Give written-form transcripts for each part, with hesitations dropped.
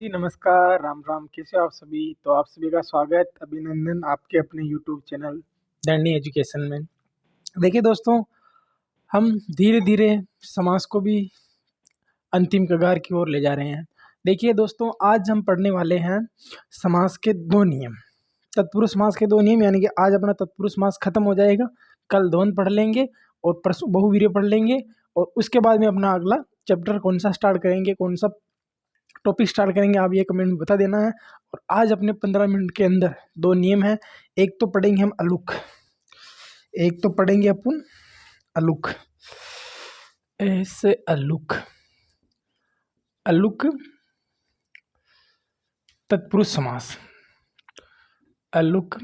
जी नमस्कार, राम राम। कैसे हो आप सभी? तो आप सभी का स्वागत, अभिनंदन आपके अपने यूट्यूब चैनल दंडी एजुकेशन में। देखिए दोस्तों, हम धीरे धीरे समाज को भी अंतिम कगार की ओर ले जा रहे हैं। देखिए दोस्तों, आज हम पढ़ने वाले हैं समास के दो नियम, तत्पुरुष समास के दो नियम। यानी कि आज अपना तत्पुरुष समास खत्म हो जाएगा, कल द्वंद्व पढ़ लेंगे और परसों बहुवीर्य पढ़ लेंगे। और उसके बाद में अपना अगला चैप्टर कौन सा स्टार्ट करेंगे, कौन सा टॉपिक स्टार्ट करेंगे, आप ये कमेंट में बता देना है। और आज अपने 15 मिनट के अंदर दो नियम हैं। एक तो पढ़ेंगे हम अलुक, एक तो पढ़ेंगे अपन अलुक। ऐसे अलुक, अलुक तत्पुरुष समास, अलुक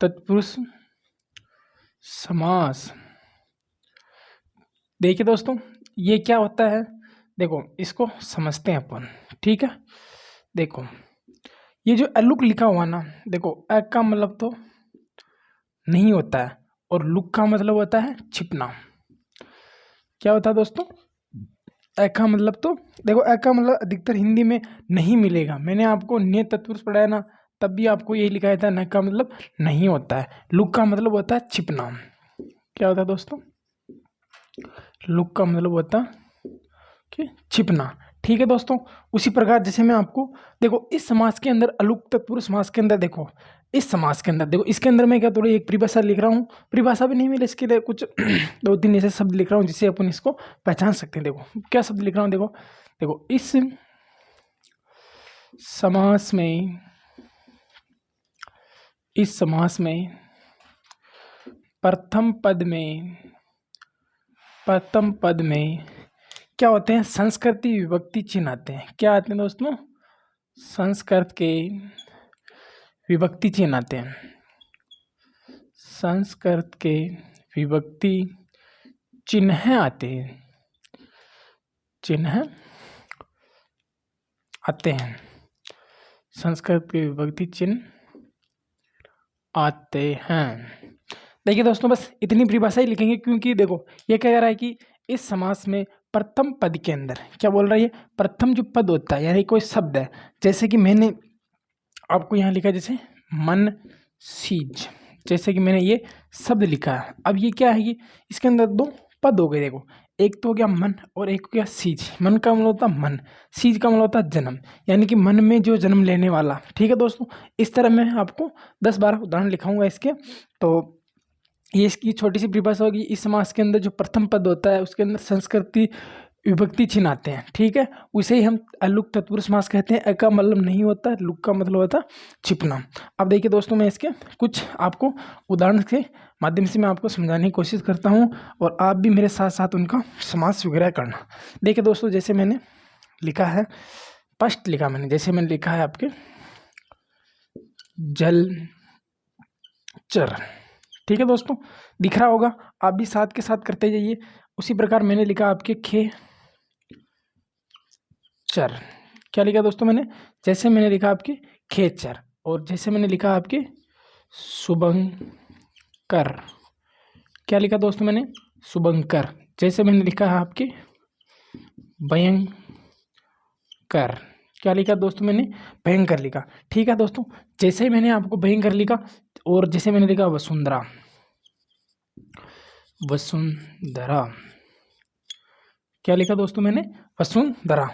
तत्पुरुष समास। देखिए दोस्तों, ये क्या होता है, देखो इसको समझते हैं अपन। ठीक है, देखो ये जो अलुक लिखा हुआ ना, देखो अ का मतलब तो नहीं होता है और लुक का मतलब होता है छिपना। क्या होता है दोस्तों, अ का मतलब तो देखो, अ का मतलब अधिकतर हिंदी में नहीं मिलेगा। मैंने आपको नियत तत्पुरुष पढ़ाया ना, तब भी आपको यही लिखाया था, न का मतलब नहीं होता है। लुक का मतलब होता है छिपना। क्या होता है दोस्तों, लुक का मतलब होता है कि छिपना। ठीक है दोस्तों, उसी प्रकार जैसे मैं आपको, देखो इस समास के अंदर, अलुक तत्पुरुष समास के अंदर, देखो इस समास के अंदर, देखो इसके अंदर मैं क्या थोड़ी एक परिभाषा लिख रहा हूँ, परिभाषा भी नहीं मिले इसके लिए, कुछ दो तीन ऐसे शब्द लिख रहा हूँ जिससे अपन इसको पहचान सकते हैं। देखो क्या शब्द लिख रहा हूँ, देखो देखो इस समास में, इस समास में प्रथम पद में, प्रथम पद में क्या होते हैं, संस्कृति विभक्ति चिन्ह आते हैं। क्या आते हैं दोस्तों, संस्कृत के विभक्ति चिन्ह आते हैं। संस्कृत के विभक्ति चिन्ह आते हैं, चिन्ह आते हैं, संस्कृत के विभक्ति चिन्ह आते हैं। देखिए दोस्तों, बस इतनी परिभाषा ही लिखेंगे, क्योंकि देखो ये कह रहा है कि इस समास में प्रथम पद के अंदर क्या बोल रहा है, ये प्रथम जो पद होता है, यानी कोई शब्द है, जैसे कि मैंने आपको यहाँ लिखा, जैसे मन सीज, जैसे कि मैंने ये शब्द लिखा है। अब ये क्या है, ये इसके अंदर दो पद हो गए। देखो एक तो हो गया मन और एक हो गया सीज। मन का मतलब होता है मन, सीज का मतलब होता है जन्म, यानी कि मन में जो जन्म लेने वाला। ठीक है दोस्तों, इस तरह मैं आपको 10-12 उदाहरण लिखाऊंगा इसके। तो ये इसकी छोटी सी परिभाषा होगी। इस समास के अंदर जो प्रथम पद होता है उसके अंदर संस्कृति विभक्ति चिन्ह आते हैं। ठीक है, उसे ही हम अलुक तत्पुरुष समास कहते हैं। अ का मतलब नहीं होता, लुक का मतलब होता छिपना। अब देखिए दोस्तों, मैं इसके कुछ आपको उदाहरण के माध्यम से मैं आपको समझाने की कोशिश करता हूँ, और आप भी मेरे साथ साथ उनका समास वगैरह करना। देखिए दोस्तों, जैसे मैंने लिखा है, फर्स्ट लिखा मैंने, जैसे मैंने लिखा है आपके जल चर। ठीक है दोस्तों, दिख रहा होगा, आप भी साथ के साथ करते जाइए। उसी प्रकार मैंने लिखा आपके खे चर। क्या लिखा दोस्तों मैंने, जैसे मैंने लिखा आपके खेचर, और जैसे मैंने लिखा आपके शुभंकर। क्या लिखा दोस्तों मैंने, शुभंकर। जैसे मैंने लिखा है आपके भयंकर। क्या लिखा दोस्तों मैंने, भयंकर लिखा। ठीक है दोस्तों, जैसे ही मैंने आपको भयंकर लिखा, और जैसे मैंने लिखा वसुंधरा, वसुंधरा। क्या लिखा दोस्तों मैंने, वसुंधरा।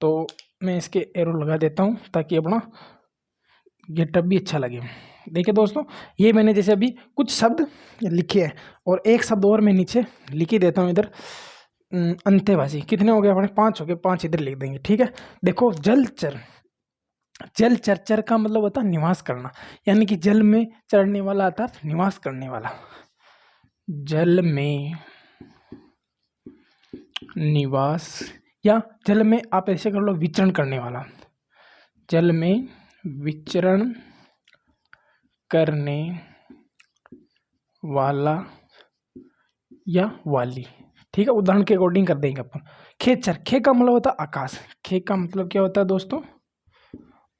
तो मैं इसके एरो लगा देता हूँ ताकि अपना गेटअप भी अच्छा लगे। देखिए दोस्तों, ये मैंने जैसे अभी कुछ शब्द लिखे हैं, और एक शब्द और मैं नीचे लिख ही देता हूँ इधर। अंत्यवासी। कितने हो गए अपने, 5 हो गए, 5 इधर लिख देंगे। ठीक है, देखो जलचर, जल चर, चर का मतलब होता है निवास करना, यानी कि जल में चढ़ने वाला अर्थात निवास करने वाला। जल में निवास, या जल में आप ऐसे कर लो विचरण करने वाला, जल में विचरण करने वाला या वाली। ठीक है, उदाहरण के अकॉर्डिंग कर देंगे अपन। खेचर, खे का मतलब होता है आकाश। खे का मतलब क्या होता है दोस्तों,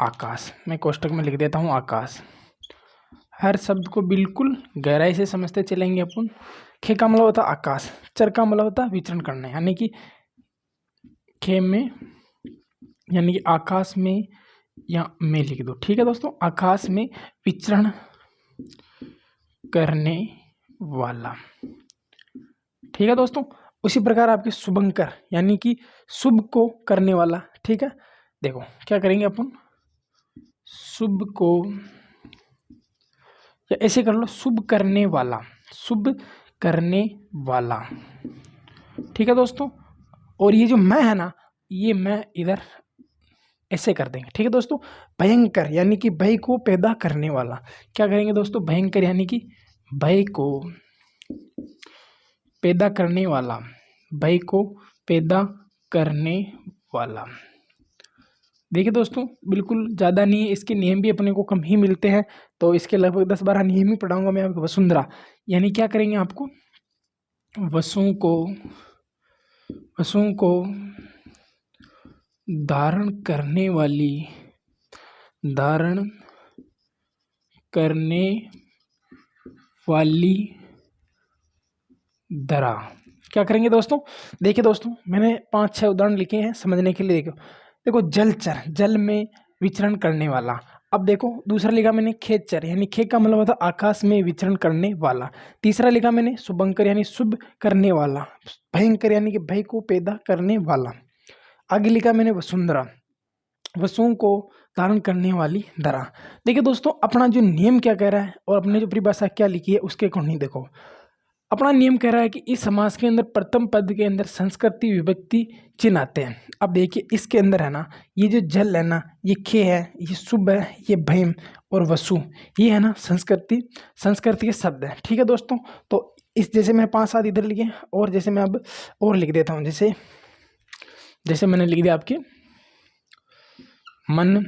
आकाश। मैं कोष्टक में लिख देता हूँ आकाश। हर शब्द को बिल्कुल गहराई से समझते चलेंगे अपन। खे का मतलब होता है आकाश, चर का मतलब होता है विचरण करना, यानी कि खे में यानी कि आकाश में, या में लिख दो, ठीक है दोस्तों, आकाश में विचरण करने वाला, ठीक है दोस्तों। उसी प्रकार आपके शुभंकर यानी कि शुभ को करने वाला, ठीक है। देखो क्या करेंगे अपन, शुभ को, या ऐसे कर लो, शुभ करने वाला, शुभ करने वाला, ठीक है दोस्तों। और ये जो मैं है ना, ये मैं इधर ऐसे कर देंगे, ठीक है दोस्तों। भयंकर यानी कि भय को पैदा करने वाला, क्या करेंगे दोस्तों, भयंकर यानी कि भय को पैदा करने वाला, भय को पैदा करने वाला। देखिए दोस्तों, बिल्कुल ज़्यादा नहीं है, इसके नियम भी अपने को कम ही मिलते हैं, तो इसके लगभग 10-12 नियम ही पढ़ाऊंगा मैं आपको। वसुंधरा यानी क्या करेंगे, आपको वसुओं को धारण करने वाली धरा, क्या करेंगे दोस्तों। देखिए दोस्तों, मैंने 5-6 उदाहरण लिखे हैं समझने के लिए। देखो जलचर, जल में विचरण करने वाला। अब देखो दूसरा लिखा मैंने खेचर, यानी खे का मतलब होता है आकाश में विचरण करने वाला। तीसरा लिखा मैंने शुभंकर यानी शुभ करने वाला। भयंकर यानी कि भय को पैदा करने वाला। आगे लिखा मैंने वसुंधरा, वसुओं को धारण करने वाली धरा। देखिए दोस्तों, अपना जो नियम क्या कह रहा है और अपने जो परिभाषा क्या लिखी है उसके अकॉर्डिंग देखो। अपना नियम कह रहा है कि इस समास के अंदर प्रथम पद के अंदर संस्कृति विभक्ति चिन्ह आते हैं। अब देखिए इसके अंदर है ना, ये जो जल है ना, ये खे है, ये शुभ है, ये भयम और वसु, ये है ना संस्कृति के शब्द है, ठीक है दोस्तों। तो इस जैसे मैंने 5-7 इधर लिखे, और जैसे मैं अब और लिख देता हूँ, जैसे मैंने लिख दिया आपके मन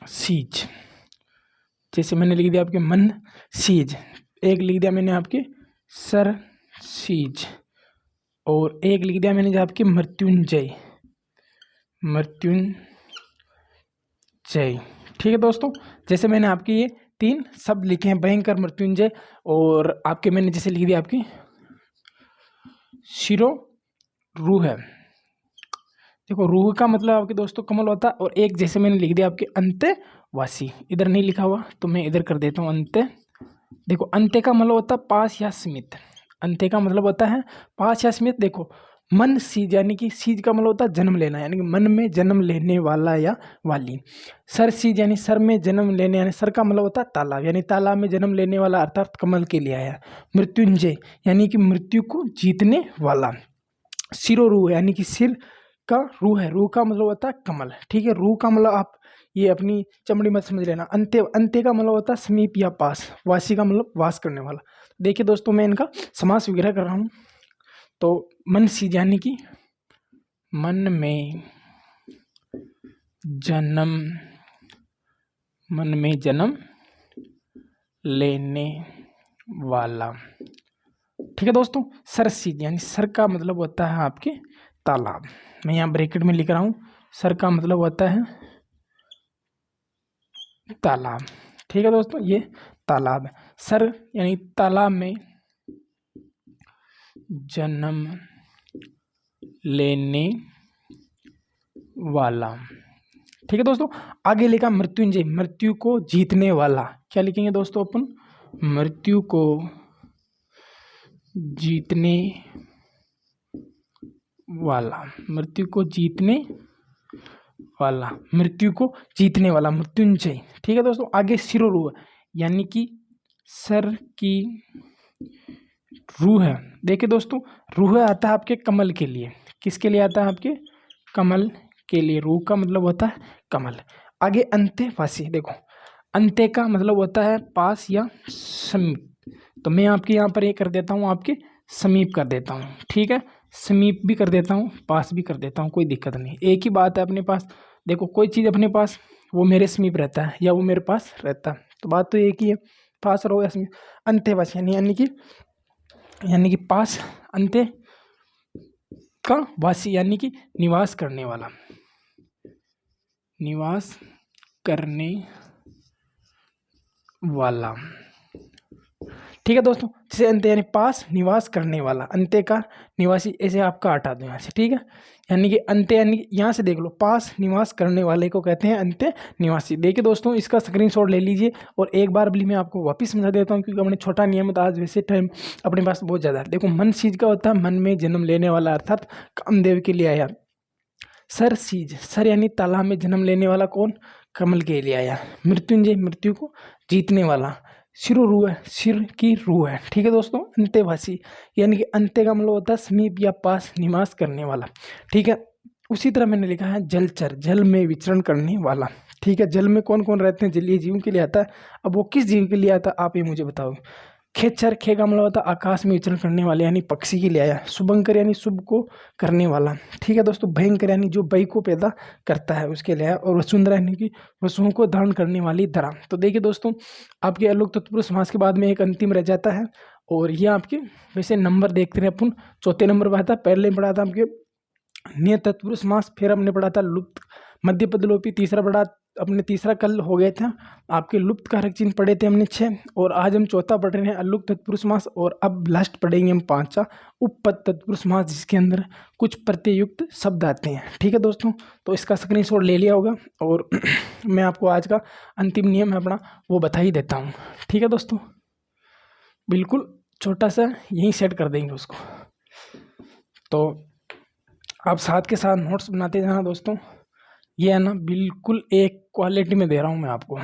सीज, जैसे मैंने लिख दिया आपके मन सीज, एक लिख दिया मैंने आपके सर सीज, और एक लिख दिया मैंने जो आपके मृत्युंजय, ठीक है दोस्तों। जैसे मैंने आपके ये 3 शब्द लिखे हैं, भयंकर, मृत्युंजय, और आपके मैंने जैसे लिख दिया आपकी शिरो रूह है। देखो रूह का मतलब आपके दोस्तों कमल होता है, और एक जैसे मैंने लिख दिया आपके अंत्यवासी, इधर नहीं लिखा हुआ तो मैं इधर कर देता हूँ अंत्य। देखो अंत्य का मतलब होता है पास या समीप, अंत्य का मतलब होता है पास या समीप। देखो मन सीज यानी कि सीज का मतलब होता है जन्म लेना, यानी कि मन में जन्म लेने वाला या वाली। सर सीज यानी सर में जन्म लेने, यानी सर का मतलब होता है तालाब, यानी तालाब में जन्म लेने वाला, अर्थात कमल के लिए आया। मृत्युंजय यानी कि मृत्यु को जीतने वाला। सिरो रूह यानी कि सिर का रूह है, रूह का मतलब होता है कमल, ठीक है। रूह का मतलब आप ये अपनी चमड़ी मत समझ लेना। अंत्य, अंत्य का मतलब होता है समीप या पास। वासी का मतलब वास करने वाला। देखिए दोस्तों, मैं इनका समास विग्रह कर रहा हूँ। तो मन सीज यानी कि मन में जन्म लेने वाला, ठीक है दोस्तों। सर सीज यानी सर का मतलब होता है आपके तालाब, मैं यहाँ ब्रैकेट में लिख रहा हूँ, सर का मतलब होता है तालाब, ठीक है दोस्तों। ये तालाब है, सर यानी तालाब में जन्म लेने वाला, ठीक है दोस्तों। आगे लिखा मृत्युंजय, मृत्यु को जीतने वाला। क्या लिखेंगे दोस्तों अपन, मृत्यु को जीतने वाला, मृत्यु को जीतने वाला, मृत्यु को जीतने वाला, मृत्युंजय, ठीक है दोस्तों। आगे सिरो रूह यानी कि सर की रूह है। देखिए दोस्तों, रूह आता है आपके कमल के लिए, किसके लिए आता है, आपके कमल के लिए। रूह का मतलब होता है कमल। आगे अंत्यवासी, देखो अंत्य का मतलब होता है पास या समीप, तो मैं आपके यहाँ पर ये कर देता हूँ, आपके समीप कर देता हूँ, ठीक है। समीप भी कर देता हूँ, पास भी कर देता हूँ, कोई दिक्कत नहीं, एक ही बात है अपने पास। देखो कोई चीज़ अपने पास, वो मेरे समीप रहता है या वो मेरे पास रहता है, तो बात तो एक ही है, पास रहो या समीप। अंत्यवासी यानी कि पास, अंत्य का वासी यानी कि निवास करने वाला, निवास करने वाला, ठीक है दोस्तों। जैसे अंत्य यानी पास निवास करने वाला, अंत्य का निवासी, ऐसे आपका हटा दो यहाँ से, ठीक है। यानी कि अंत्य यानी यहाँ से देख लो, पास निवास करने वाले को कहते हैं अंत्य निवासी। देखिए दोस्तों, इसका स्क्रीनशॉट ले लीजिए और एक बार भी मैं आपको वापस समझा देता हूँ, क्योंकि हमने छोटा नियम था, आज वैसे टाइम अपने पास बहुत ज़्यादा है। देखो, मन चीज का होता है मन में जन्म लेने वाला, अर्थात कामदेव के लिए आया। सर सीज, सर यानी तालाब में जन्म लेने वाला, कौन? कमल के लिए आया। मृत्युंजय, मृत्यु को जीतने वाला। सिर रूह है, सिर की रूह है, ठीक है दोस्तों। अंत्यवासी यानी कि अंत्य का मतलब होता है समीप या पास निवास करने वाला, ठीक है। उसी तरह मैंने लिखा है जलचर, जल में विचरण करने वाला, ठीक है। जल में कौन कौन रहते हैं? जलीय जीवों के लिए आता है। अब वो किस जीव के लिए आता है, आप ये मुझे बताओ। खेचर, खे का मतलब होता है आकाश में विचरण करने वाले, यानी पक्षी के लिए आया। शुभंकर यानी शुभ को करने वाला, ठीक है दोस्तों। भयंकर यानी जो भय को पैदा करता है, उसके लिए आया। और वसुंधरा यानी कि वसुओं को धारण करने वाली धरा। तो देखिए दोस्तों, आपके अलोक तत्पुरुष समास के बाद में एक अंतिम रह जाता है, और ये आपके वैसे नंबर देखते रहे अपन। चौथे नंबर पर आता, पहले पढ़ा था आपके नियत तत्पुरुष समास, फिर हमने पढ़ा था लुप्त मध्य पद लोपी, तीसरा पढ़ा अपने, तीसरा कल हो गया था आपके लुप्त कारक चिन्ह पढ़े थे हमने 6, और आज हम चौथा पढ़ रहे हैं अलुप्त तत्पुरुष समास, और अब लास्ट पढ़ेंगे हम 5वां उपपद तत्पुरुष समास, जिसके अंदर कुछ प्रत्ययुक्त शब्द आते हैं, ठीक है दोस्तों। तो इसका स्क्रीनशॉट ले लिया होगा, और मैं आपको आज का अंतिम नियम है अपना वो बता ही देता हूँ, ठीक है दोस्तों। बिल्कुल छोटा सा यहीं सेट कर देंगे उसको, तो आप साथ के साथ नोट्स बनाते जाना दोस्तों। ये है ना, बिल्कुल एक क्वालिटी में दे रहा हूँ मैं आपको।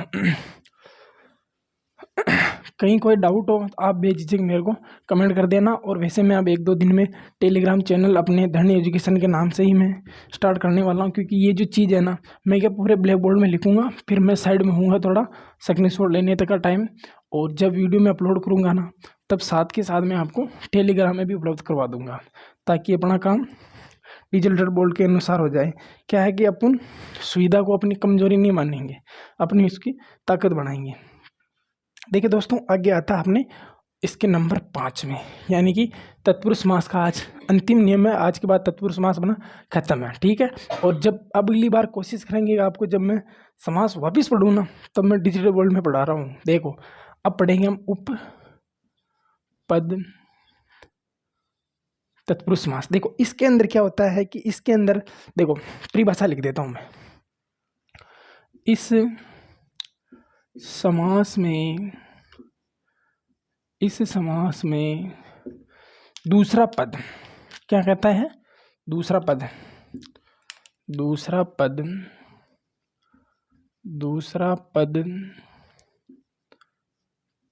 कहीं कोई डाउट हो तो आप बेझिझक मेरे को कमेंट कर देना। और वैसे मैं अब 1-2 दिन में टेलीग्राम चैनल अपने धरनी एजुकेशन के नाम से ही मैं स्टार्ट करने वाला हूँ, क्योंकि ये जो चीज़ है ना, मैं क्या पूरे ब्लैक बोर्ड में लिखूँगा, फिर मैं साइड में हूँगा थोड़ा स्क्रीनशॉट लेने तक का टाइम, और जब वीडियो में अपलोड करूँगा ना, तब साथ के साथ मैं आपको टेलीग्राम में भी उपलब्ध करवा दूँगा, ताकि अपना काम डिजिटल बोर्ड के अनुसार हो जाए। क्या है कि अपन सुविधा को अपनी कमजोरी नहीं मानेंगे, अपनी इसकी ताकत बढ़ाएंगे। देखिए दोस्तों, आगे आता है अपने इसके नंबर 5 में, यानी कि तत्पुरुष समास का आज अंतिम नियम है। आज के बाद तत्पुरुष समास बना खत्म है, ठीक है। और जब अगली बार कोशिश करेंगे आपको, जब मैं समास वापिस पढ़ूँ ना, तब मैं डिजिटल बोर्ड में पढ़ा रहा हूँ। देखो, अब पढ़ेंगे हम उपपद तत्पुरुष समास। देखो, इसके अंदर क्या होता है कि इसके अंदर देखो, परिभाषा लिख देता हूं मैं। इस समास में दूसरा पद क्या कहता है? दूसरा पद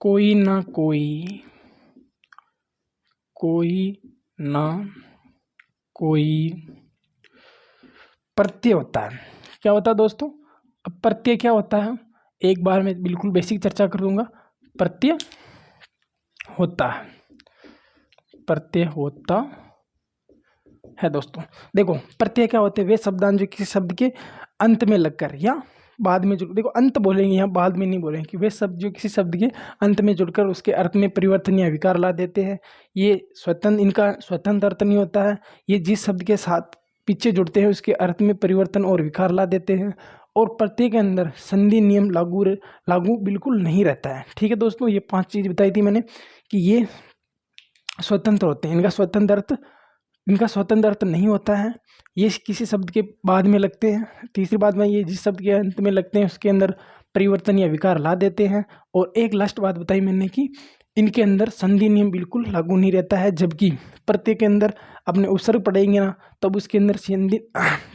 कोई ना कोई प्रत्यय होता है। क्या होता है दोस्तों? अब प्रत्यय क्या होता है, एक बार मैं बिल्कुल बेसिक चर्चा कर दूंगा। प्रत्यय होता है दोस्तों। देखो, प्रत्यय क्या होते हैं? वे शब्दांश जो किसी शब्द के अंत में लगकर या बाद में जुड़, देखो अंत बोलेंगे यहाँ, बाद में नहीं बोलेंगे, कि वे शब्द जो किसी शब्द के अंत में जुड़कर उसके अर्थ में परिवर्तन या विकार ला देते हैं। ये इनका स्वतंत्र अर्थ नहीं होता है। ये जिस शब्द के साथ पीछे जुड़ते हैं उसके अर्थ में परिवर्तन और विकार ला देते हैं। और प्रत्यय के अंदर संधि नियम लागू बिल्कुल नहीं रहता है, ठीक है दोस्तों। ये 5 चीज बताई थी मैंने कि ये स्वतंत्र होते हैं, इनका स्वतंत्र अर्थ नहीं होता है। ये किसी शब्द के बाद में लगते हैं। तीसरी बात में, ये जिस शब्द के अंत में लगते हैं उसके अंदर परिवर्तन या विकार ला देते हैं। और एक लास्ट बात बताई मैंने कि इनके अंदर संधि नियम बिल्कुल लागू नहीं रहता है, जबकि प्रत्यय के अंदर अपने उपसर्ग पढ़ेंगे ना, तब उसके अंदर संधि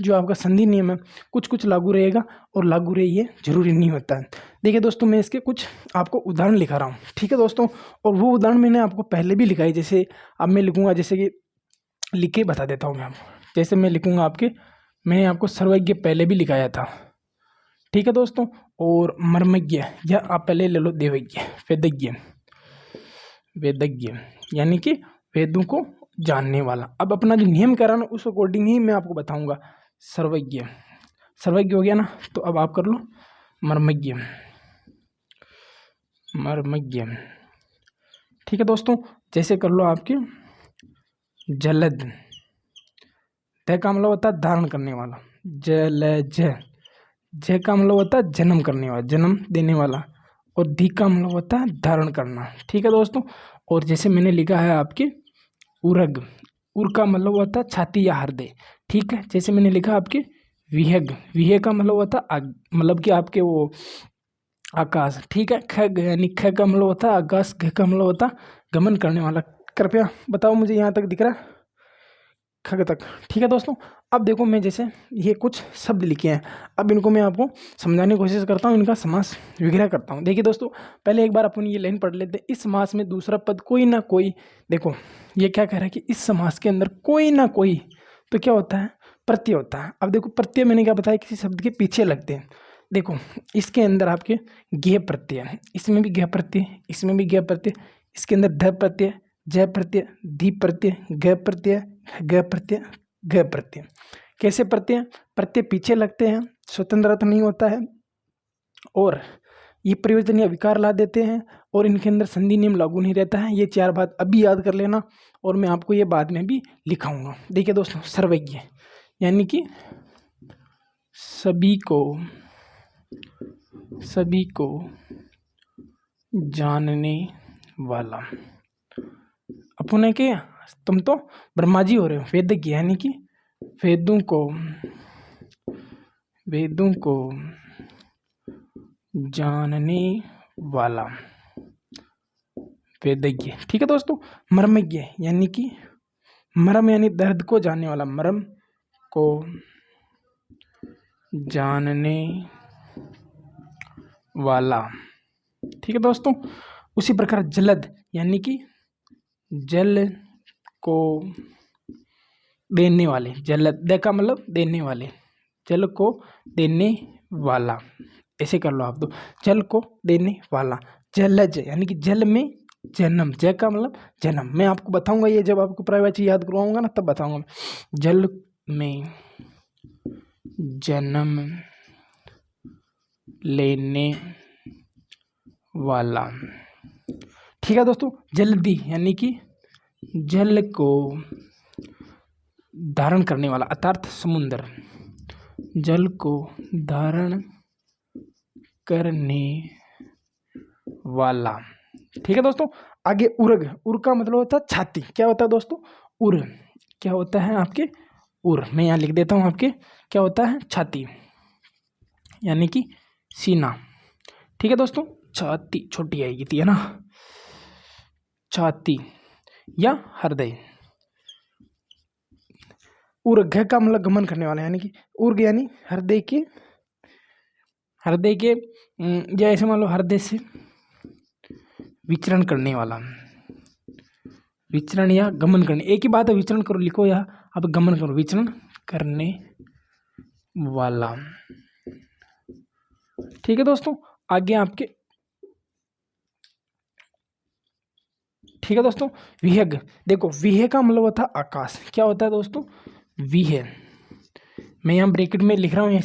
जो आपका संधि नियम है कुछ लागू रहेगा, और लागू रहे ये जरूरी नहीं होता है। देखिए दोस्तों, मैं इसके कुछ आपको उदाहरण लिखा रहा हूँ, ठीक है दोस्तों। और वो उदाहरण मैंने आपको पहले भी लिखा है, जैसे अब मैं लिखूंगा, जैसे कि लिख के बता देता हूँ मैं आपको। जैसे मैं लिखूंगा मैंने आपको सर्वज्ञ पहले भी लिखाया था, ठीक है दोस्तों। और मर्मज्ञ, या आप पहले ले लो देवज्ञ, वेदज्ञ यानी कि वेदों को जानने वाला। अब अपना जो नियम कह रहा ना, उस अकॉर्डिंग ही मैं आपको बताऊंगा। सर्वज्ञ हो गया ना, तो अब आप कर लो मर्मज्ञ, ठीक है दोस्तों। जैसे कर लो आपके जलद, ध का मतलब होता है धारण करने वाला। जलज, ज का मतलब होता है जन्म करने वाला, जन्म देने वाला। और धी का मतलब होता है धारण करना। ठीक है दोस्तों। और जैसे मैंने लिखा है आपके उरग, उर का मतलब होता है छाती या हृदय। ठीक है। जैसे मैंने लिखा आपके विहग, विहे का मतलब होता है मतलब कि आपके वो आकाश। ठीक है। ख यानी ख का मतलब होता है आकाश, घ का मतलब होता है गमन करने वाला। कृपया बताओ मुझे यहाँ तक दिख रहा है? खग तक। ठीक है दोस्तों। अब देखो मैं जैसे ये कुछ शब्द लिखे हैं, अब इनको मैं आपको समझाने की कोशिश करता हूँ, इनका समास विग्रह करता हूँ। देखिए दोस्तों, पहले एक बार अपन ये लाइन पढ़ लेते हैं। इस समास में दूसरा पद कोई ना कोई, देखो ये क्या कह रहा है कि इस समास के अंदर कोई ना कोई तो क्या होता है, प्रत्यय होता है। अब देखो प्रत्यय मैंने क्या बताया, किसी शब्द के पीछे लगते हैं। देखो इसके अंदर आपके गेय प्रत्यय है, इसमें भी गेय प्रत्यय, इसमें भी गेय प्रत्यय, इसके अंदर ध प्रत्यय, जय प्रत्यय, धी प्रत्यय, ग प्रत्यय, ग प्रत्यय, ग प्रत्यय। कैसे प्रत्यय? प्रत्यय पीछे लगते हैं, स्वतंत्र अर्थ नहीं होता है, और ये परिवर्तन या विकार ला देते हैं, और इनके अंदर संधि नियम लागू नहीं रहता है। ये चार बात अभी याद कर लेना, और मैं आपको ये बाद में भी लिखाऊंगा। देखिए दोस्तों, सर्वज्ञ यानी कि सभी को जानने वाला। अपने के तुम तो ब्रह्मा जी हो रहे हो, वेदज्ञ यानी कि वेदों को जानने वाला, वेदज्ञ। ठीक है दोस्तों। मर्मज्ञ यानी कि मर्म यानी दर्द को जानने वाला, मर्म को जानने वाला। ठीक है दोस्तों। उसी प्रकार जलद यानी कि जल को देने वाले, जलद द का मतलब देने वाले, जल को देने वाला, ऐसे कर लो आप तो, जल को देने वाला। जलज यानी कि जल में जन्म, जय का मतलब जन्म। मैं आपको बताऊंगा ये, जब आपको प्रायवाची याद करवाऊंगा ना तब बताऊंगा। जल में जन्म लेने वाला। ठीक है दोस्तों। जल्दी यानी कि जल को धारण करने वाला, अर्थात समुद्र, जल को धारण करने वाला। ठीक है दोस्तों। आगे उर्ग, उर का मतलब होता है छाती। क्या होता है दोस्तों? उर क्या होता है आपके? उर। मैं यहाँ लिख देता हूँ आपके, क्या होता है? छाती यानी कि सीना। ठीक है दोस्तों। छाती छोटी आएगी थी है ना, छाती या हृदय। उर्घ का मतलब गमन करने वाला, यानी कि उर्ग यानी हृदय के या ऐसे मान लो हृदय से विचरण करने वाला, विचरण या गमन करने, एक ही बात है। विचरण करो लिखो या अब गमन करो, विचरण करने वाला। ठीक है दोस्तों। आगे आपके, ठीक है दोस्तों, विहग। देखो विहे का मतलब होता है आकाश। क्या होता है दोस्तों? विहे, मैं यहाँ ब्रैकेट में लिख रहा हूँ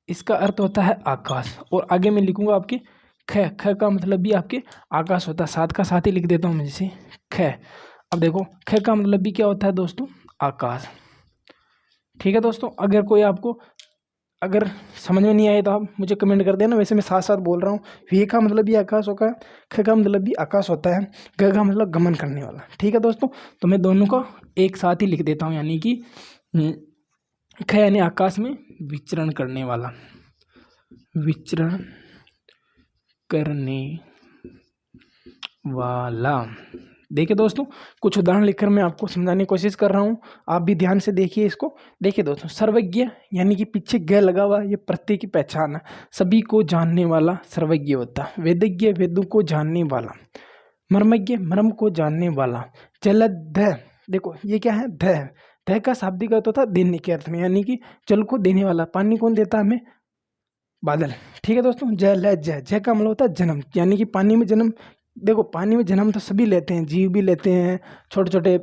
इसका अर्थ होता है आकाश। और आगे मैं लिखूंगा आपके ख का मतलब भी आपके आकाश होता है, साथ का साथ ही लिख देता हूँ मैं, जैसे ख। अब देखो ख का मतलब भी क्या होता है दोस्तों? आकाश। ठीक है दोस्तों। अगर कोई आपको अगर समझ में नहीं आए तो आप मुझे कमेंट कर देना, वैसे मैं साथ साथ बोल रहा हूँ। वी का मतलब भी आकाश होता है, ख का मतलब भी आकाश होता है, ग का मतलब गमन करने वाला। ठीक है दोस्तों। तो मैं दोनों का एक साथ ही लिख देता हूँ, यानी कि ख यानी आकाश में विचरण करने वाला, विचरण करने वाला। देखिए दोस्तों, कुछ उदाहरण लिखकर मैं आपको समझाने की कोशिश कर रहा हूँ, आप भी ध्यान से देखिए इसको। देखिए दोस्तों, सर्वज्ञ यानी कि पीछे ग लगा हुआ, ये प्रत्यय की पहचान है, सभी को जानने वाला सर्वज्ञ होता है। वेदज्ञ वेदों को जानने वाला, मर्मज्ञ मर्म को जानने वाला। जलद, देखो ये क्या है? ध का शाब्दिक अर्थ होता है देने के अर्थ में, यानी कि जल को देने वाला। पानी कौन देता है हमें? बादल। ठीक है दोस्तों। जय का मतलब होता है जन्म, यानी कि पानी में जन्म। देखो पानी में जन्म तो सभी लेते हैं, जीव भी लेते हैं, छोटे छोटे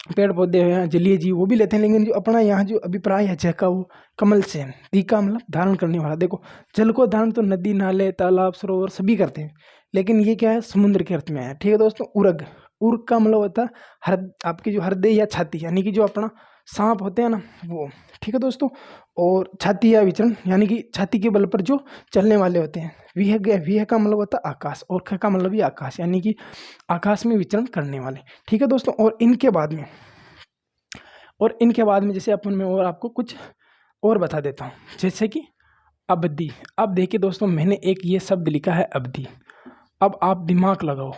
पेड़ पौधे हैं, जलीय जीव वो भी लेते हैं, लेकिन जो अपना यहाँ जो अभिप्राय है जय का, वो कमल से है। दी का मतलब धारण करने वाला। देखो जल को धारण तो नदी नाले तालाब सरोवर सभी करते हैं, लेकिन ये क्या है? समुद्र के अर्थ में है। ठीक है दोस्तों। उर्ग, उर्ग का मतलब होता है आपकी जो हृदय या छाती, यानी कि जो अपना सांप होते हैं ना वो। ठीक है दोस्तों। और छाती या विचरण यानी कि छाती के बल पर जो चलने वाले होते हैं। विह का मतलब होता है आकाश, और ख का मतलब भी आकाश यानी कि आकाश में विचरण करने वाले। ठीक है दोस्तों, और इनके बाद में जैसे अपन में और आपको कुछ और बता देता हूँ, जैसे कि अवधि। अब देखिए दोस्तों, मैंने एक ये शब्द लिखा है अवधि। अब आप दिमाग लगाओ,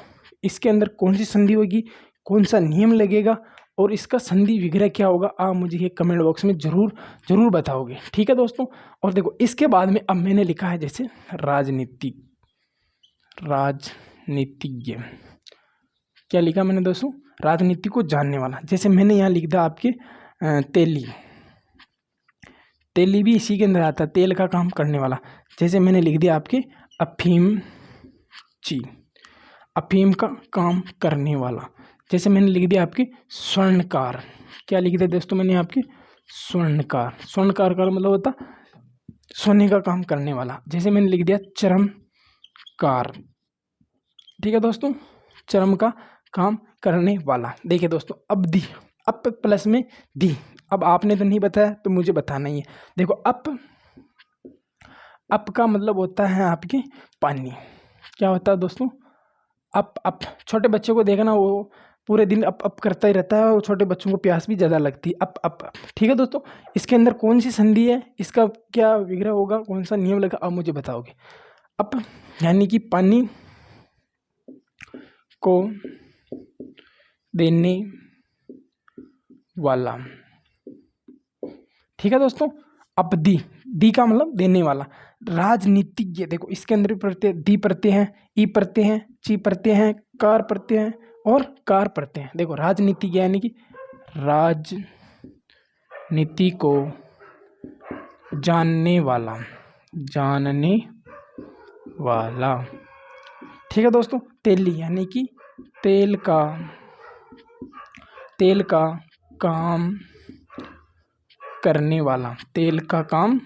इसके अंदर कौन सी संधि होगी, कौन सा नियम लगेगा और इसका संधि विग्रह क्या होगा, आप मुझे ये कमेंट बॉक्स में जरूर बताओगे। ठीक है दोस्तों, और देखो इसके बाद में अब मैंने लिखा है जैसे राजनीतिज्ञ। क्या लिखा मैंने दोस्तों, राजनीति को जानने वाला। जैसे मैंने यहाँ लिख दिया आपके तेली भी इसी के अंदर आता है, तेल का काम करने वाला। जैसे मैंने लिख दिया आपके अफीम का काम करने वाला। जैसे मैंने लिख दिया आपके स्वर्णकार। क्या लिख दिया दोस्तों मैंने आपके स्वर्णकार का मतलब होता सोने का काम करने वाला। जैसे मैंने लिख दिया चरमकार। ठीक है दोस्तों, चरम का काम करने वाला। देखिए दोस्तों, अवधि, अप प्लस में दी। अब आपने तो नहीं बताया तो मुझे बताना ही है। देखो अप का मतलब होता है आपके पानी। क्या होता है दोस्तों, अप। छोटे बच्चों को देखना, वो पूरे दिन अप करता ही रहता है और छोटे बच्चों को प्यास भी ज़्यादा लगती है। अप। ठीक है दोस्तों, इसके अंदर कौन सी संधि है, इसका क्या विग्रह होगा, कौन सा नियम लगा, आप मुझे बताओगे। अप यानी कि पानी को देने वाला। ठीक है दोस्तों, अवधि, दी का मतलब देने वाला। राजनीतिज्ञ, देखो इसके अंदर प्रत्यय दी प्रत्यय हैं, ई प्रत्यय हैं, ची प्रत्यय हैं, कार प्रत्यय हैं और कार प्रत्यय हैं। देखो राजनीतिज्ञ यानी कि राजनीति को जानने वाला। ठीक है दोस्तों, तेली यानी कि तेल का काम करने वाला। तेल का काम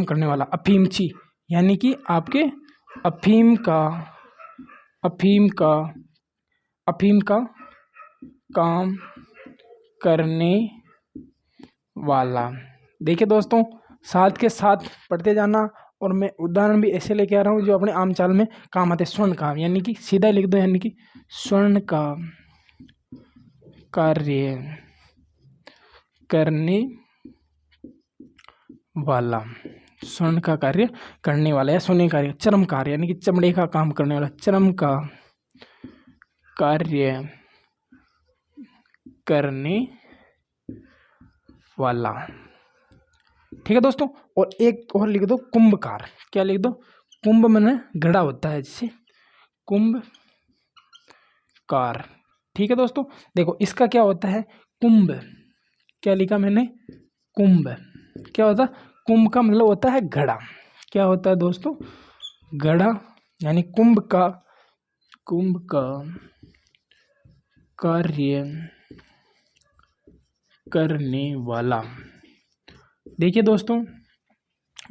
करने वाला। अफीमची यानी कि आपके अफीम का काम करने वाला। देखिए दोस्तों, साथ के साथ पढ़ते जाना, और मैं उदाहरण भी ऐसे लेके आ रहा हूँ जो अपने आम चाल में काम आते हैं। स्वर्ण काम यानी कि सीधा लिख दो, यानी कि स्वर्ण का कार्य करने वाला। स्वर्ण का कार्य करने वाला या सोने का कार्य। चर्म कार्य यानी कि चमड़े का काम करने वाला। चर्म का कार्य करने वाला। ठीक है दोस्तों, और एक और लिख दो कुंभकार। क्या लिख दो, कुंभ माने घड़ा होता है, जैसे कुंभकार। ठीक है दोस्तों, देखो इसका क्या होता है, कुंभ। क्या लिखा मैंने, कुंभ। क्या होता है, कुंभ का मतलब होता है घड़ा। क्या होता है दोस्तों, घड़ा, यानी कुंभ का कार्य करने वाला। देखिए दोस्तों,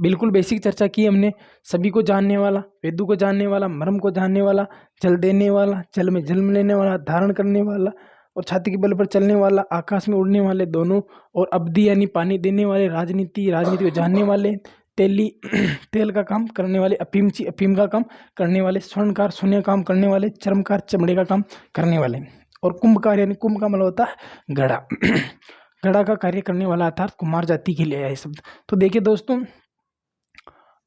बिल्कुल बेसिक चर्चा की हमने। सभी को जानने वाला, वेदों को जानने वाला, मर्म को जानने वाला, जल देने वाला, जल में जन्म लेने वाला, धारण करने वाला और छाती के बल पर चलने वाला, आकाश में उड़ने वाले दोनों, और अवधि यानी पानी देने वाले, राजनीति को जानने वाले, तेली तेल का काम करने वाले, अफीमची अफीम का काम करने वाले, स्वर्णकार सोने का काम करने वाले, चर्मकार चमड़े का काम करने वाले, और कुंभकार यानी कुंभ का मतलब होता है घड़ा। घड़ा का कार्य करने वाला अर्थात कुमार जाति के लिए आया शब्द। तो देखिए दोस्तों,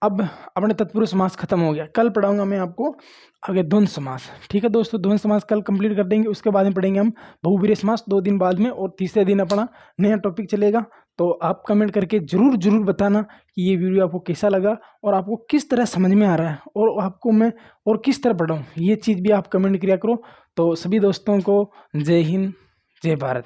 अब अपने तत्पुरुष समास खत्म हो गया। कल पढ़ाऊंगा मैं आपको आगे द्वंद्व समास। ठीक है दोस्तों, द्वंद्व समास कल कंप्लीट कर देंगे। उसके बाद में पढ़ेंगे हम बहुब्रीहि समास 2 दिन बाद में, और तीसरे दिन अपना नया टॉपिक चलेगा। तो आप कमेंट करके जरूर बताना कि ये वीडियो आपको कैसा लगा और आपको किस तरह समझ में आ रहा है, और आपको मैं और किस तरह पढ़ाऊँ, ये चीज़ भी आप कमेंट किया करो। तो सभी दोस्तों को जय हिंद, जय भारत।